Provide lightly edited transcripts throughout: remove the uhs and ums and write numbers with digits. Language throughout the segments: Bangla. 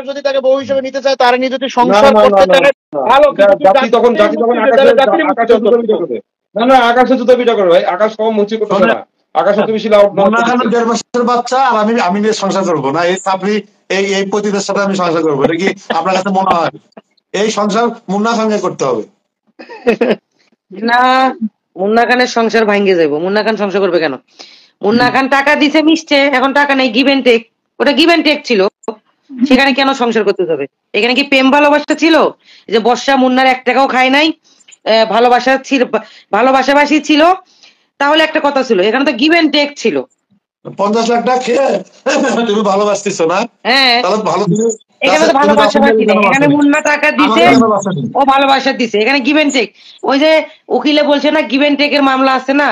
যদি তাকে বউ হিসেবে নিতে চায়, তারা নিয়ে যদি না সংসার না না করতে না চায় না। ভালো, কিন্তু জাতি তখন আকাশে আকাশে জুতো পিটা করবে। না না, আকাশে জুতো পিটা করবে ভাই। আকাশ কম মুচি করতেছে না, আকাশ তো বেশি লাউড না। মুন্না খানের 1.5 মাসের বাচ্চা, আর আমি নিয়ে সংসার করবো না? এই সাপড়ি এই পতিদের সাথে আমি সংসার করবো? এটা কি আপনার কাছে মনে হয়? এই সংসার মুন্না খানকে করতে হবে। না, মুন্না খানের সংসার ভাঙ্গে যাইবো। মুন্না খান সংসার করবে কেন? মুন্না খান টাকা দিছে মিশছে, এখন টাকা নেই, গিভ এন্ড টেক। ওটা গিভ এন্ড টেক ছিল, সেখানে কেন সংসার করতে যাবে? এখানে কি প্রেম ভালোবাসা ছিল? যে বর্ষা মুন্নার 1 টাকাও খায় নাই, ভালোবাসা ছিল, ভালোবাসাবাসী ছিল, তাহলে একটা কথা ছিল। এখানে তো গিভ এন্ড টেক ছিল। 50 লাখ টাকা খেয়ে তুমি ভালোবাসতেছো না? হ্যাঁ, তাহলে ভালো এখানে তো ভালোবাসাবাসী নেই, এখানে মুন্না টাকা দিছে, ও ভালোবাসা দিছে, এখানে গিভ এন্ড টেক। ওই যে উকিলে বলছে না, গিভ এন্ড টেক এর মামলা আছে না,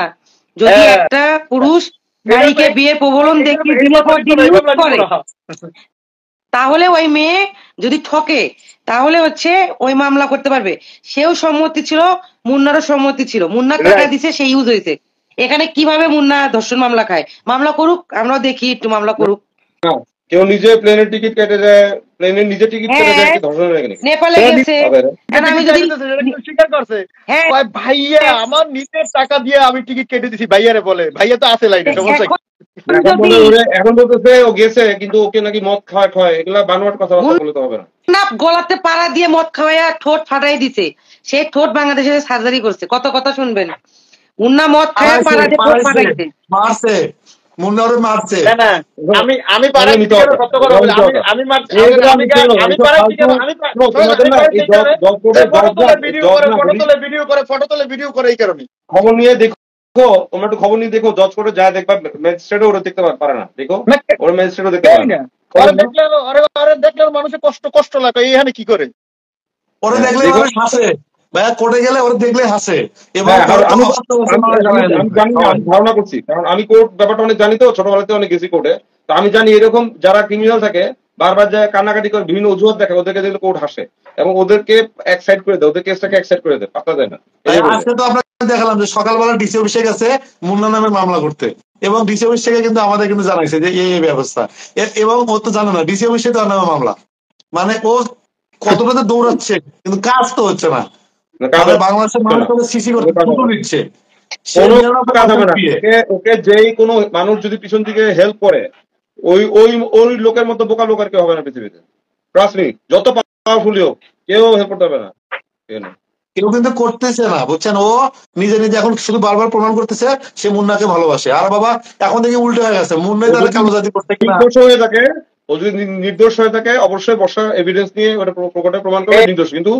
যদি একটা পুরুষ নারীকে বিয়ের প্রবলন দেখিয়ে দিনের পর দিন ইউজ করে, তাহলে ওই মেয়ে যদি ঠকে, তাহলে হচ্ছে ওই মামলা করতে পারবে। সেও সম্মতি ছিল, মুন্নারও সম্মতি ছিল, মুন্নার টাকা দিছে, সে ইউজ হয়েছে। এখানে কিভাবে মুন্না ধর্ষণ মামলা খায়? মামলা করুক, আমরাও দেখি, একটু মামলা করুক। কেউ নিজে প্লেনের টিকিট কেটে যায়, প্লেনের নিজে টিকিট কেটে যায় কি ধর্ষণ হয়ে গেল? নেপালে গেছে, আমি যদি স্বীকার করছে ভাইয়া আমার নিজের টাকা দিয়ে আমি টিকিট কেটে দিছি, ভাইয়ারে বলে, ভাইয়া তো আছে লাইনে, সমস্যা কি? এখন বলতেছে ও গেছে, কিন্তু ওকে নাকি মদ খাওয়ায়, এগুলা বানোয়াট কথাবার্তা বলে তো হবে না। না, গলাতে পাড়া দিয়ে মদ খাওয়াইয়া ঠোঁট ফাটাই দিছে, সে ঠোঁট বাংলাদেশে সার্জারি করছে। কত কথা শুনবেন? মুন্না মদ খাওয়া পাড়া দিয়ে ঠোঁট ফাটাইছে, মারছে, মুন্না ওরে মারছে। না আমি পাড়াই আমি ভিডিও করে এই কারণে। খবর নিয়ে দেখো, তোমরা একটু খবর নিয়ে দেখো, জজ কোর্টে যা দেখবা, ম্যাজিস্ট্রেটও ওরা দেখতে পারে না। দেখো ওরা ম্যাজিস্ট্রেটও দেখতে পারে না। দেখলে মানুষের কষ্ট লাগে, এইখানে কি করে? ওরা দেখলে মানুষ হাসে ভাইয়া, কোর্টে গেলে ওরা দেখলে হাসে। এবং আমি ধারণা করছি, কারণ আমি কোর্ট ব্যাপারটা অনেক জানি তো, ছোটবেলাতে অনেক গেছি কোর্টে। তো আমি জানি এরকম যারা ক্রিমিনাল থাকে বারবার যায় কান্নাকাটি করে, বিভিন্ন অজুহাত দেখায়, ওদেরকে দেখলে কোর্ট হাসে এবং ওদেরকে এক সাইড করে দেয়, ওদের কেসটাকে এক সাইড করে দেয়, পাত্তা দেয় না। আজকে তো আপনাকে দেখালাম যে সকালবেলা ডিসি অফিসে গেছে মুন্না নামে মামলা করতে, এবং ডিসি অফিস থেকে কিন্তু আমাদের কিন্তু জানাইছে যে এই ব্যবস্থা, এবং ও তো জানে না ডিসি অফিসে তো নামে মামলা। মানে ও কতটা দৌড়াচ্ছে, কিন্তু কাজ তো হচ্ছে না। বাংলাদেশের মানুষ সিসি করতে দিচ্ছে, ওকে যেই কোনো মানুষ যদি পিছন দিকে হেল্প করে, ওই ওই ওই লোকের মতো বোকা লোক আর কেউ হবে না পৃথিবীতে। ট্রাস্ট মি, যত পাওয়ারফুলি হোক কেউ হেল্প করতে হবে না। কেউ কিন্তু করতেছে না, বুঝছেন? ও নিজে নিজে এখন শুধু বারবার প্রমাণ করতেছে সে মুন্নাকে ভালোবাসে। আর বাবা এখন দেখি উল্টো হয়ে গেছে, মুন্নাই তাহলে কালো জাতি করতে নির্দোষ হয়ে থাকে। ও যদি নির্দোষ হয়ে থাকে, অবশ্যই বর্ষা এভিডেন্স নিয়ে ওটা প্রকটে প্রমাণ করে নির্দোষ, কিন্তু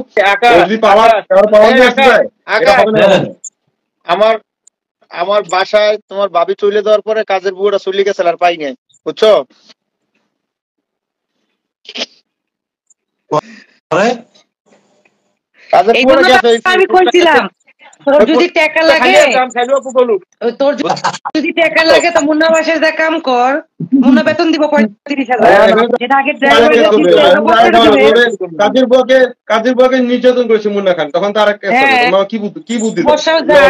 যদি আমার বাসায় তোমার ভাবি চলে যাওয়ার পরে কাজের বুয়াটা চলে গেছে, আর পাই নাই, বুঝছো? আমি কইছিলাম তোর যদি টাকা লাগে, তোর যদি টাকা লাগে তো মুন্না বাসায় যা কাম কর, মুন্না বেতন দিব 35,000। কাজের বুয়াকে নির্যাতন করেছে মুন্না খান, তখন তার কি বুদ্ধি?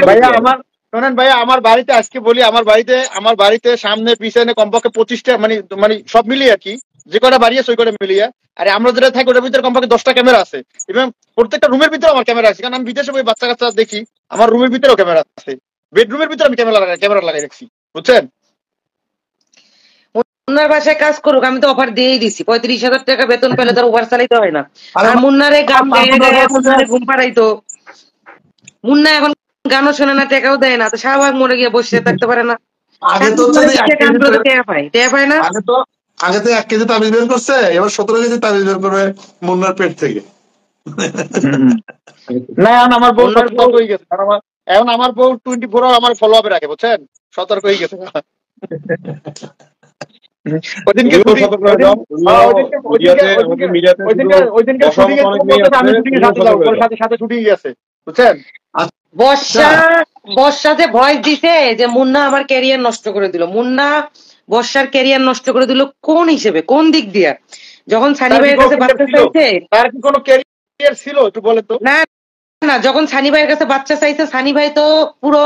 ভাইয়া আমার শোনেন ভাইয়া, আমার বাড়িতে আজকে বলি, আমার বাড়িতে সামনে পিছনে কমপক্ষে 25টা, মানে সব মিলিয়ে আর কি, যে কটা বাড়ি আছে ওই কটা মিলিয়ে, আরে আমরা যেটা থাকি ওটার ভিতরে কমপক্ষে 10টা ক্যামেরা আছে, এবং প্রত্যেকটা রুমের ভিতরে আমার ক্যামেরা আছে, কারণ আমি বিদেশে ওই বাচ্চা কাচ্চা দেখি, আমার রুমের ভিতরেও ক্যামেরা আছে, বেডরুমের ভিতরে আমি ক্যামেরা লাগাই রাখছি, বুঝছেন? মুন্নার বাসায় কাজ করুক, আমি তো অফার দিয়েই দিছি, 35,000 টাকা বেতন পেলে তার ওভার চালাইতে হয় না। আর মুন্নারে ঘুম পাড়াইতো, মুন্না এখন গানও শোনে না, টাকাও দেয় না, তো শাহবাগ মরে গিয়ে বসে থাকতে পারে না। আগে তো 1 কেজি তাবিজ বের করছে, এবার 17 কেজি তাবিজ বের করবে মুন্নার পেট থেকে। না আমার বউ সতর্ক হয়ে গেছে, এখন আমার বউ 24 আওয়ার আমার ফলো আপে রাখে, বুঝছেন? সতর্ক হয়ে গেছে। বর্ষা যে ভয়েস দিছে যে মুন্না আমার ক্যারিয়ার নষ্ট করে দিল, মুন্না বর্ষার ক্যারিয়ার নষ্ট করে দিল কোন হিসেবে, কোন দিক দিয়ে? যখন সানি ভাইয়ের কাছে বাচ্চা চাইছে, তার কি কোনো ক্যারিয়ার ছিল একটু বলে তো? না না, যখন সানি ভাইয়ের কাছে বাচ্চা চাইছে, সানি ভাই তো পুরো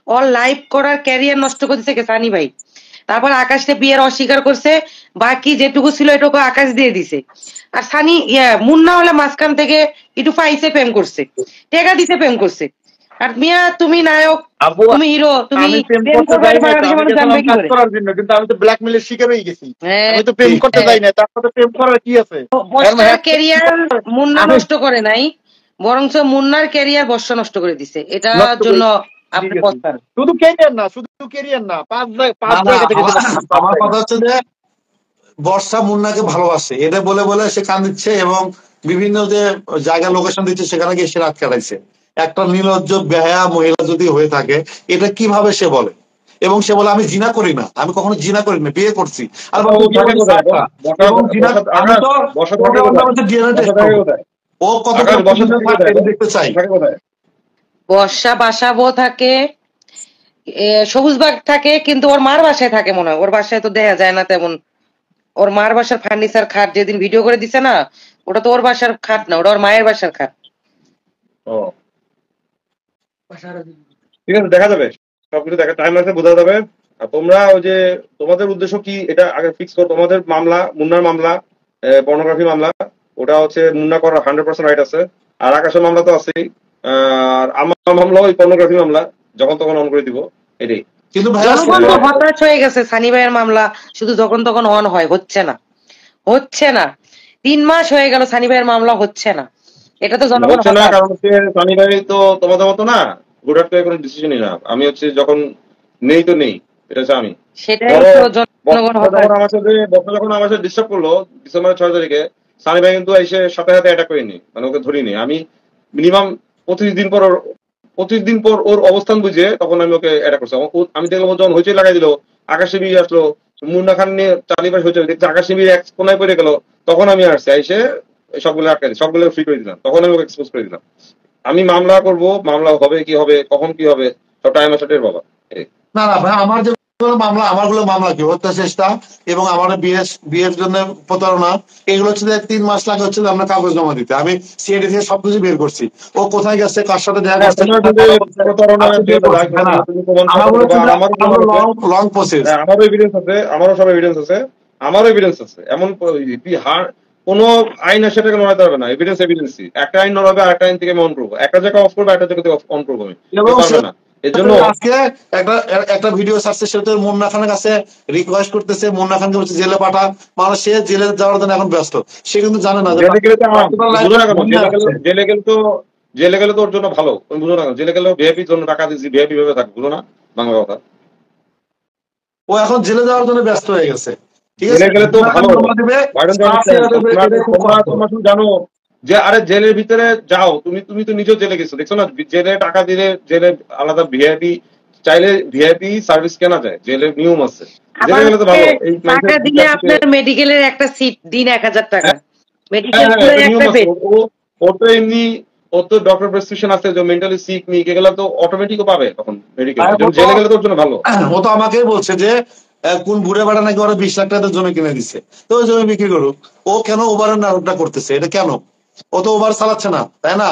অল লাইফ করার ক্যারিয়ার নষ্ট করে দিছে সানি ভাই। তারপর আকাশকে বিয়ের অস্বীকার করছে, বাকি যেটুকু ছিল এটুকু আকাশ দিয়ে দিছে। আর সানি মুন্না হলে মাঝখান থেকে একটু পাইছে, প্রেম করছে, টেকা দিতে প্রেম করছে। আর মিয়া তুমি নায়ক, তুমি হিরো, তুমি প্রেম করবে বাংলাদেশের মানুষ জানবে কি করে? করার জন্য, কিন্তু আমি তো ব্ল্যাকমেলের শিকার হয়ে গেছি। আমি তো প্রেম করতে যাই না, তার সাথে প্রেম করার কি আছে? বর্ষার ক্যারিয়ার মুন্না নষ্ট করে নাই, বরঞ্চ মুন্নার ক্যারিয়ার বর্ষা নষ্ট করে দিছে। এটার জন্য আপনি পস্তান। শুধু ক্যারিয়ার না, শুধু ক্যারিয়ার না, পাঁচ জায়গা থেকে আমার কথা হচ্ছে যে বর্ষা মুন্নাকে ভালোবাসে, এটা বলে বলে সে কান দিচ্ছে এবং বিভিন্ন যে জায়গা লোকেশন দিচ্ছে সেখানে গিয়ে সে রাত কাটাইছে। একটা নির্লজ্জ বেহায়া মহিলা যদি হয়ে থাকে, এটা কিভাবে সে বলে? এবং সে বলে আমি জিনা করি না, আমি কখনো জিনা করি না, বিয়ে করছি। আর ও কত দেখতে চাই। বর্ষা বাসাবো থাকে, সবুজবাগ থাকে, কিন্তু ওর মার বাসায় থাকে মনে হয়। ওর বাসায় তো দেখা যায় না তেমন। ওর মার বাসার ফার্নিচার খাট যেদিন ভিডিও করে দিছে না, ওটা তো ওর বাসার খাট না, ওটা ওর মায়ের বাসার খাট। ঠিক আছে, দেখা যাবে, সবকিছু দেখা টাইম আছে, বোঝা যাবে। আর তোমরা ওই যে তোমাদের উদ্দেশ্য কি এটা আগে ফিক্স করো। তোমাদের মামলা, মুন্নার মামলা, পর্নোগ্রাফি মামলা, ওটা হচ্ছে মুন্না করার 100% রাইট আছে। আর আকাশের মামলা তো আছেই। আর আমার মামলা ওই পর্নোগ্রাফি মামলা, যখন তখন অন করে দিব, এটাই। কিন্তু জনগণ তো হতাশ হয়ে গেছে। সানি ভাইয়ের মামলা শুধু যখন তখন অন হয়, হচ্ছে না, হচ্ছে না। 3 মাস হয়ে গেল সানি ভাইয়ের মামলা হচ্ছে না। এটা তো জনগণ হচ্ছে না, কারণ হচ্ছে সানি ভাই তো তোমাদের মতো না, হুটহাট করে কোনো ডিসিশনই না। আমি হচ্ছে যখন নেই তো নেই, এটা হচ্ছে আমি। সেটাই তো জনগণ হতাশ। যখন আমার সাথে ডিস্টার্ব করলো ডিসেম্বরের 6 তারিখে, সানি ভাই কিন্তু এসে সাথে সাথে অ্যাটাক করিনি, মানে ওকে ধরিনি। আমি মিনিমাম 25 দিন পর ওর অবস্থান বুঝে তখন আমি ওকে অ্যাটাক করছি। আমি দেখলাম যখন হইচই লাগাই দিল, আকাশে বিয়ে আসলো, মুন্না খান নিয়ে চালিবাস হয়েছে, দেখছি আকাশে বিয়ে এক কোনায় পড়ে গেল, তখন আমি আসছি, এসে সবগুলো আটকাই দিই, সবগুলো ফ্রি করে দিলাম, তখন আমি ওকে এক্সপোজ করে দিলাম। আমি মামলা করব, মামলা হবে কি হবে, কখন কি হবে, সব টাইম আছে টের বাবা। না না ভাই, আমার যে মামলা, আমারগুলো মামলা কি হত্যা চেষ্টা এবং আমার বিয়ের জন্য প্রতারণা, এগুলো হচ্ছে 3 মাস লাগে হচ্ছে আমরা কাগজ জমা দিতে। আমি সিআইডি থেকে সবকিছু বের করছি, ও কোথায় গেছে, কার সাথে দেখা করছে, লং প্রসেস। আমারও এভিডেন্স আছে, আমারও সব এভিডেন্স আছে, আমারও এভিডেন্স আছে। এমন কোন আইন সেটাকে নড়াতে পারবে না। এভিডেন্স এভিডেন্সই, একটা আইন নড়াবে আর একটা আইন থেকে আমি অন করবো, একটা জায়গা অফ করবো, একটা জায়গা থেকে অন করবো আমি, পারবে না। এজন্য আজকে একটা ভিডিও ছাড়ছে, সেটা মুন্না খানের কাছে রিকোয়েস্ট করতেছে, মুন্না খানকে বলছে জেলে পাঠা, মানে সে জেলে যাওয়ার জন্য এখন ব্যস্ত। সে কিন্তু জানে না জেলে গেলে তো ওর জন্য ভালো, তুমি বুঝো না, জেলে গেলেও ভিআইপির জন্য টাকা দিচ্ছি, ভিআইপি ভাবে থাকবে, বুঝো না বাংলা কথা। ও এখন জেলে যাওয়ার জন্য ব্যস্ত হয়ে গেছে। জেলে গেলে তো ভালো, জানো যে আরে জেলের ভিতরে যাও, তুমি তো নিজেও জেলে গেছো, দেখছো না, জেলে টাকা দিলে জেলে আলাদা ভিআইপি, চাইলে ভিআইপি সার্ভিস কেনা যায়, জেলের নিয়ম আছে। জেলে গেলে তো ভালো, এই টাকা দিলে আপনার মেডিকেলের একটা সিট দিন 1000 টাকা, মেডিকেল ওর তো এমনি, ওর তো ডক্টর প্রেসক্রিপশন আছে, যে মেন্টালি সিক নি এগুলো তো অটোমেটিকও পাবে তখন মেডিকেল। জেলে গেলে তোর জন্য ভালো। ও তো আমাকেই বলছে যে কোন বুড়ে বাড়া নাকি ওরা 20 লাখ টাকা জমি কিনে দিচ্ছে, তো ওই জমি বিক্রি করুক। ও কেন ওভারের নাটকটা করতেছে? এটা কেন? ও তো ওভার চালাচ্ছে না, তাই না?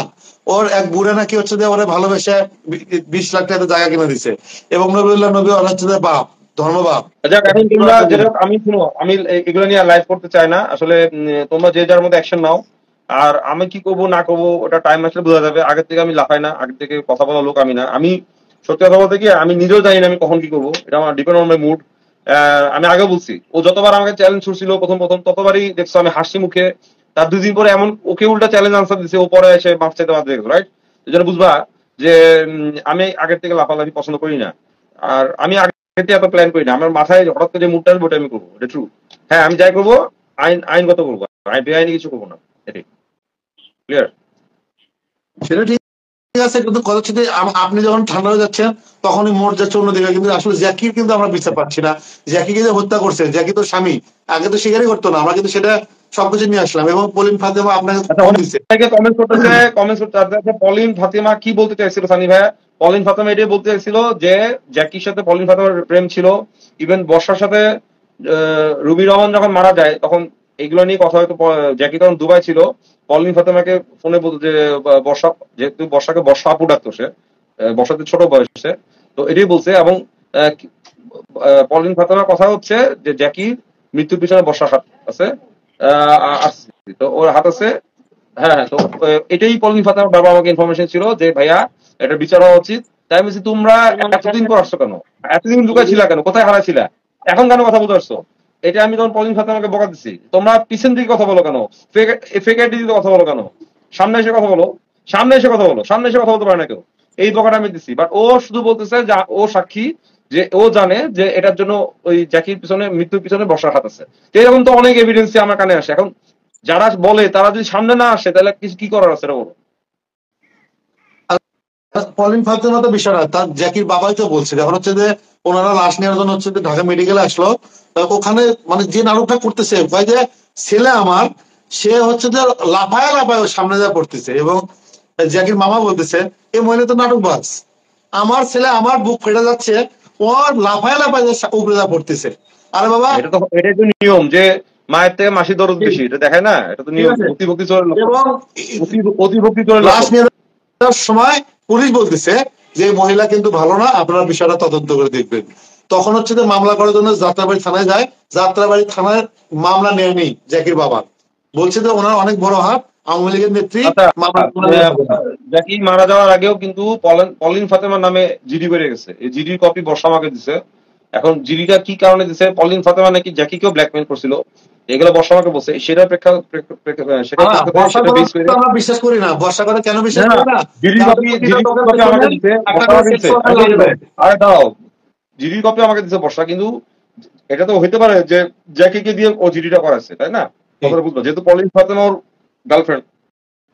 ওর এক বুড়ে নাকি হচ্ছে যে ওরা ভালোবেসে 20 লাখ টাকা জায়গা কিনে দিচ্ছে, এবং নবীউল্লাহ নবী ওরা হচ্ছে যে বাপ, ধর্মবাপ। এখন তোমরা যেটা, আমি শুনো, আমি এগুলো নিয়ে লাইভ করতে চাই না আসলে। তোমরা যে যার মধ্যে অ্যাকশন নাও, আর আমি কি করবো না করবো ওটা টাইম আসলে বোঝা যাবে। আগের থেকে আমি লাফাই না, আগের থেকে কথা বলা লোক আমি না। আমি সত্যি কথা বলতে কি, আমি নিজেও জানি না আমি কখন কি করবো, এটা আমার ডিপেন্ড অন মাই মুড। আমি আগে বলছি, ও যতবার আমাকে চ্যালেঞ্জ ছুড়ছিল প্রথম ততবারই দেখছো আমি হাসি মুখে, তার 2 দিন পরে এমন ওকে উল্টা চ্যালেঞ্জ আনসার দিচ্ছে, ও পরে এসে মাফ চাইতে বাধ্য হয়ে গেছে, রাইট? এই জন্য বুঝবা যে আমি আগের থেকে লাফালাফি পছন্দ করি না, আর আমি আগের থেকে এত প্ল্যান করি না। আমার মাথায় হঠাৎ করে যে মুডটা আসবে ওটা আমি করবো, এটা ট্রু। হ্যাঁ, আমি যাই করবো আইনগত করবো, বেআইনি কিছু করবো না, এটাই ক্লিয়ার। সেটা ঠিক আছে, কিন্তু কথা হচ্ছে আপনি যখন ঠান্ডা হয়ে যাচ্ছেন তখনই মোড় যাচ্ছে অন্যদিকে। কিন্তু আসলে জ্যাকির কিন্তু আমরা বিচার পাচ্ছি না। জ্যাকিকে যে হত্যা করছে, জ্যাকি তো স্বামী, আগে তো স্বীকারই করতো না। আমরা কিন্তু সেটা সবকিছু নিয়ে আসলাম, এবং পলিন ফাতেমা আপনাকে কমেন্ট করতেছে পলিন ফাতেমা কি বলতে চাইছিল সানি ভাইয়া? পলিন ফাতেমা এটাই বলতে চাইছিল যে জ্যাকির সাথে পলিন ফাতেমার প্রেম ছিল। ইভেন বর্ষার সাথে রুবি রহমান যখন মারা যায় তখন এগুলো নিয়ে কথা হয়তো, জ্যাকি তখন দুবাই ছিল, পলিন ফাতেমাকে ফোনে বলতো যে বর্ষা, যেহেতু বর্ষাকে বর্ষা আপু ডাকতো, সে বর্ষাতে ছোট বয়সে, তো এটাই বলছে। এবং পলিন ফাতেমার কথা হচ্ছে যে জ্যাকি মৃত্যুর পিছনে বর্ষার হাত আছে, তো ওর হাত আছে। হ্যাঁ, তো এটাই পলিন ফাতেমার বাবা আমাকে ইনফরমেশন ছিল যে ভাইয়া এটা বিচার হওয়া উচিত। তাই বলছি তোমরা এতদিন পর আসছো কেন, এতদিন লুকায় ছিল কেন, কোথায় হারা ছিলা, এখন কেন কথা বলতে পারছো? এটা আমি তখন পলিন ফাতেমাকে বকা দিচ্ছি, তোমরা পিছন দিকে কথা বলো কেন, ফেক আইডি দিতে কথা বলো কেন, সামনে এসে কথা বলো, সামনে এসে কথা বলো, সামনে এসে কথা বলতে পারে না কেউ। এই বকাটা আমি দিচ্ছি, বাট ও শুধু বলতেছে যে ও সাক্ষী, যে ও জানে যে এটার জন্য ওই জ্যাকির পিছনে, মৃত্যুর পিছনে বর্ষার হাত আছে। এরকম তো অনেক এভিডেন্স আমার কানে আসে। এখন যারা বলে তারা যদি সামনে না আসে তাহলে কিছু কি করার আছে বলো? পলিন ফাতেমা তো বিষয় না, তার জ্যাকির বাবাই তো বলছে যখন হচ্ছে যে ওনারা লাশ নেওয়ার জন্য হচ্ছে ঢাকা মেডিকেলে আসলো, ওখানে মানে যে নাটকটা করতেছে ভাই যে ছেলে আমার, সে হচ্ছে যে লাফায় লাফায় সামনে যা পড়তেছে, এবং জ্যাকির মামা বলতেছে এই মহিলা তো নাটকবাজ, আমার ছেলে আমার বুক ফেটে যাচ্ছে, ওর লাফায় লাফায় উপরে যা পড়তেছে। আরে বাবা এটাই তো নিয়ম যে মায়ের থেকে মাসি দরদ বেশি, এটা দেখায় না? এটা তো নিয়ম, অতিভক্তি চলে, এবং অতিভক্তি চলে। লাশ নিয়ে সময় পুলিশ বলতেছে যে মহিলা কিন্তু ভালো না, আপনারা বিষয়টা তদন্ত করে দেখবেন। তখন হচ্ছে যে মামলা করার জন্য যাত্রাবাড়ি থানায় যায়, যাত্রাবাড়ি থানায় মামলা নেয়নি জ্যাকির বাবা, বলছে যে ওনার অনেক বড় হাত, আওয়ামী লীগের নেত্রী। জ্যাকি মারা যাওয়ার আগেও কিন্তু পলিন ফাতেমার নামে জিডি বেড়ে গেছে, এই জিডির কপি বর্ষা আমাকে দিছে। এখন জিডিটা কি কারণে দিছে, পলিন ফাতেমা নাকি জ্যাকিকেও ব্ল্যাকমেইল করছিল, এগুলো বর্ষা আমাকে বলছে। সেটা বিশ্বাস করি না, বর্ষা করে কেন বিশ্বাস করি না? আরে দাও, জিডির কপি আমাকে দিচ্ছে বর্ষা, কিন্তু এটা তো হইতে পারে যে জ্যাকিকে দিয়ে ও জিডিটা করাচ্ছে, তাই না? বুঝলো, যেহেতু পলিন ফাতেমা ওর গার্লফ্রেন্ড,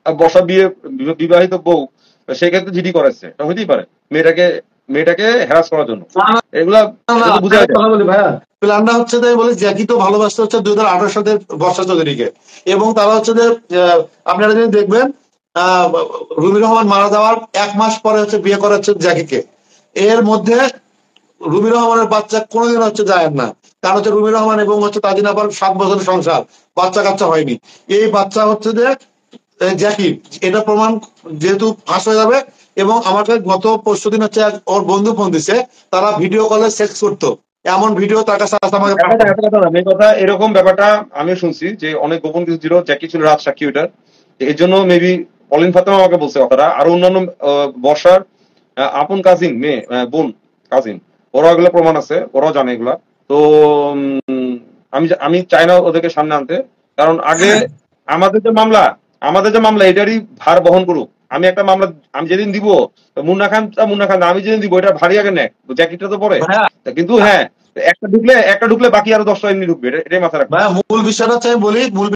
বর্ষা বিবাহিত বউ, সেই ক্ষেত্রে জিডি করাচ্ছে, এটা হইতেই পারে মেয়েটাকে হ্যারাস করার জন্য। এগুলা বুঝা যায়। ভাইয়া প্ল্যানটা হচ্ছে যে বলে জ্যাকি তো ভালোবাসতে হচ্ছে 2018 সালের বর্ষা চৌধুরীকে, এবং তারা হচ্ছে যে আপনারা যদি দেখবেন রুমি রহমান মারা যাওয়ার 1 মাস পরে হচ্ছে বিয়ে করাচ্ছে জ্যাকিকে। এর মধ্যে রুমি রহমানের বাচ্চা কোনোদিন হচ্ছে যায় না, কারণ হচ্ছে রুমি রহমান এবং হচ্ছে তাজিন আপার 7 বছরের সংসার, বাচ্চা কাচ্চা হয়নি। এই বাচ্চা হচ্ছে যে জ্যাকি, এটা প্রমাণ যেহেতু ফাঁস হয়ে যাবে। এবং আমাকে গত পরশুদিন হচ্ছে ওর বন্ধু ফোন দিছে, তারা ভিডিও কলে সেক্স করতো, এমন ভিডিও তার কাছে আমাকে কথা। এরকম ব্যাপারটা আমিও শুনছি যে অনেক গোপন কিছু ছিল, জ্যাকি ছিল রাত সাক্ষী ওইটার, এর জন্য মেবি পলিন ফাতেমা আমাকে বলছে কথাটা। আরো অন্যান্য বর্ষার আপন কাজিন, মেয়ে বোন কাজিন, ওরা এগুলো প্রমাণ আছে, ওরাও জানে এগুলা। তো আমি চাই না ওদেরকে সামনে আনতে, কারণ আগে আমাদের যে মামলা এটারই ভার বহন করুক। আমি একটা মামলা আমি যেদিন দিব, মুন্না খান আমি যেদিন দিব, এটা ভারী আগে নেয়, জ্যাকিটা তো পরে। কিন্তু হ্যাঁ, একটা ঢুকলে বাকি আরো 10টা এমনি ঢুকবে, এটাই মাথায় রাখবে। মূল বিষয়টা হচ্ছে আমি বলি, মূল